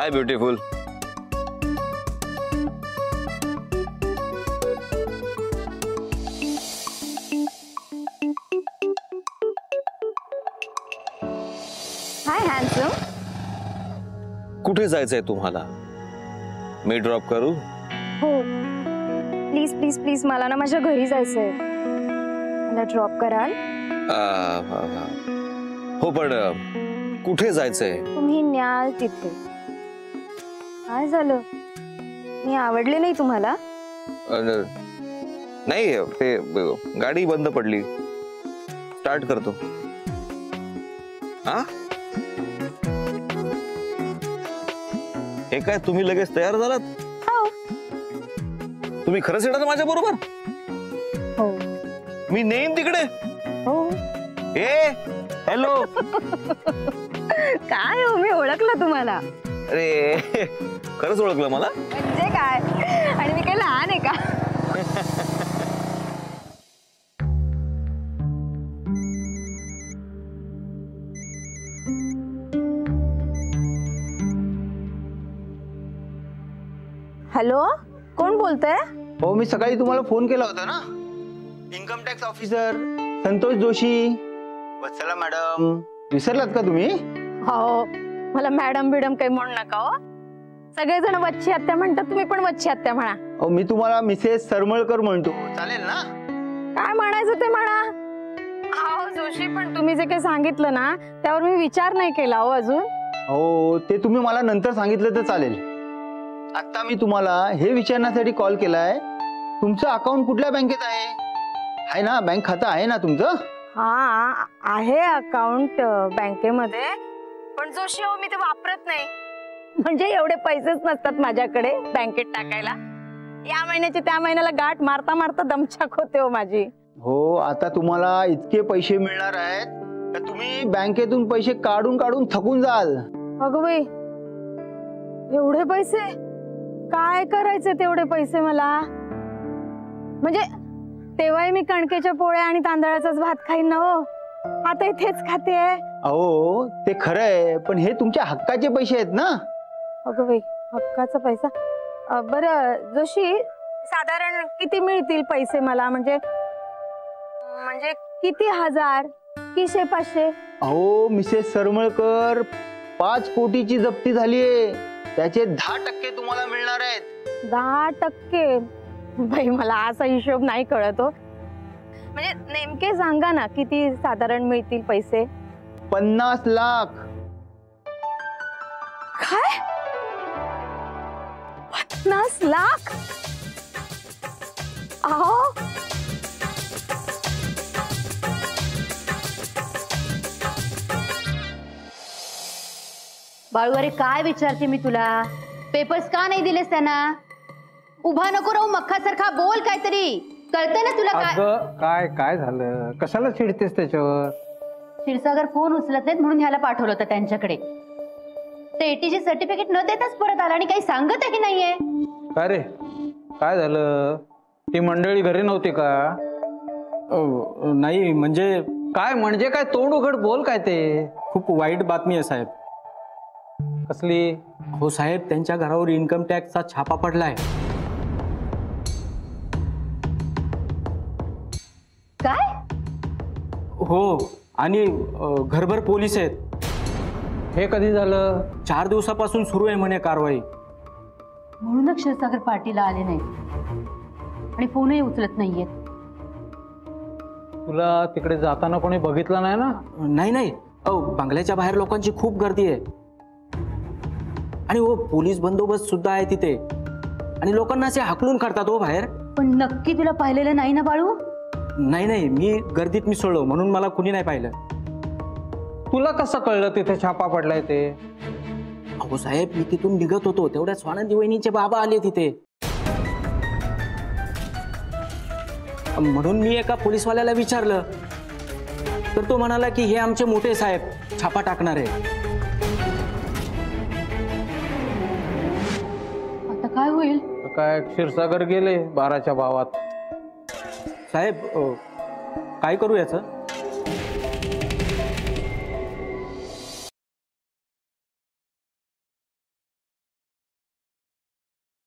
हाय beautiful. हाय handsome. कुठे जायचंय तुम्हाला? मी ड्रॉप करू? हो प्लीज प्लीज प्लीज, मला ना माझ्या घरी जायचंय. मला ड्रॉप कराल? हो पण कुठे जायचंय? तुम्ही न्याल तिथे. काय झालं? मी आवडले नाही तुम्हाला? नाही, ते गाडी बंद पडली. स्टार्ट करतो. हा, हे काय तुम्ही लगेच तयार झालात? हो. तुम्ही खरंच येणार माझ्या बरोबर? हो. मी नेईन तिकडे. हो. ए हॅलो. काय हो, मी ओळखलं तुम्हाला. अरे खरंच ओळखलं मला? म्हणजे काय, आणि मी काय लहान आहे का? हॅलो, कोण बोलतंय? हो, मी सकाळी तुम्हाला फोन केला होता ना. Income tax officer Santosh Joshi. Vatsala madam, विसरलात का तुम्ही? हो, मला मॅडम बिडम काही म्हणू नका हो. सगळेजण वच्छी आत्या म्हणतात, तुम्ही पण वच्छी आत्या म्हणा. हो, मी तुम्हाला मिसेस सरमळकर म्हणतो, चालेल ना? काय म्हणायचं ते म्हणा. हो जोशी, पण तुम्ही जे काही सांगितलं ना त्यावर मी विचार नाही केला हो अजून. हो, ते तुम्ही मला नंतर सांगितलं तर चालेल. आता मी तुम्हाला हे विचारण्यासाठी कॉल केलाय, तुमचं अकाउंट कुठल्या बँकेत आहे ना? बँक खातं आहे ना तुमचं? हा आहे अकाउंट बँकेमध्ये, पण जोशी हो मी ते वापरत नाही. म्हणजे एवढे पैसेच नसतात माझ्याकडे बँकेत टाकायला. या महिन्याची त्या महिन्याला गाठ मारता मारता दमछाक होते हो माझी. हो, आता तुम्हाला इतके पैसे मिळणार आहेत तर तुम्ही बँकेतून पैसे काढून काढून थकून जाल. अगं बाई, एवढे पैसे काय करायचे? तेवढे पैसे मला, म्हणजे तेव्हाही मी कणकेच्या पोळ्या आणि तांदळाचाच भात खाईन ना हो. आता इथेच खाते. अहो, ते खरं आहे, पण हे तुमच्या हक्काचे पैसे आहेत ना. अगं बाई, हक्काचा पैसा. बरं जोशी, साधारण किती मिळतील पैसे मला? म्हणजे किती हजार की 500? अहो मिसेस सरमळकर, 5 कोटीची जप्ती झालीये, त्याचे 10% तुम्हाला मिळणार आहेत. 10%? बाई, मला असा हिशोब नाही कळत हो. म्हणजे नेमके सांगा ना, किती साधारण मिळतील पैसे? 50 लाख. काय? 50 लाख? अहो, बाळूवरे, काय विचारते मी तुला? पेपर्स का नाही दिलेस त्यांना? उभा नको राहू मक्खासारखा, बोल काहीतरी. कळतंय ना तुला? काय काय झालं? कशाला चिडतेस त्याच्यावर? क्षीरसागर फोन उचलत नाहीत म्हणून ह्याला पाठवलं होतं त्यांच्याकडे. ते एटीचे सर्टिफिकेट न देताच परत आला आणि काही सांगतही नाहीये. काय रे, काय झालं? ती मंडळी घरी नव्हती का? नाही म्हणजे काय तोंड उघड बोल. काय ते? खूप वाईट बातमी आहे साहेब. कसली? हो साहेब, त्यांच्या घरावर इन्कम टॅक्सचा छापा पडलाय. काय? हो, आणि घरभर पोलीस आहेत. हे कधी झालं? 4 दिवसापासून सुरू आहे म्हणे कारवाई. म्हणूनच क्षीरसागर पार्टीला आले नाही आणि फोनही उचलत नाहीयेत. तुला तिकडे जाताना कोणी बघितलं नाही ना? नाही, बंगल्याच्या बाहेर लोकांची खूप गर्दी आहे आणि हो पोलीस बंदोबस्त सुद्धा आहे तिथे आणि लोकांना असे हाकलून काढतात हो बाहेर. पण नक्की तुला पाहिलेलं नाही ना बाळू? नाही, मी गर्दीत मिसळलो म्हणून मला कुणी नाही पाहिलं. तुला कसं कळलं तिथे छापा पडलाय ते? अहो साहेब, मी तिथून निघत होतो तेवढ्या स्वानंदी वहिनीचे बाबा आले तिथे, म्हणून मी एका पोलीसवाल्याला विचारलं तर तो म्हणाला की हे आमचे मोठे साहेब छापा टाकणार आहे. आता काय होईल? काय क्षीरसागर गेले 12च्या भावात. साहेब, काय करू याचं?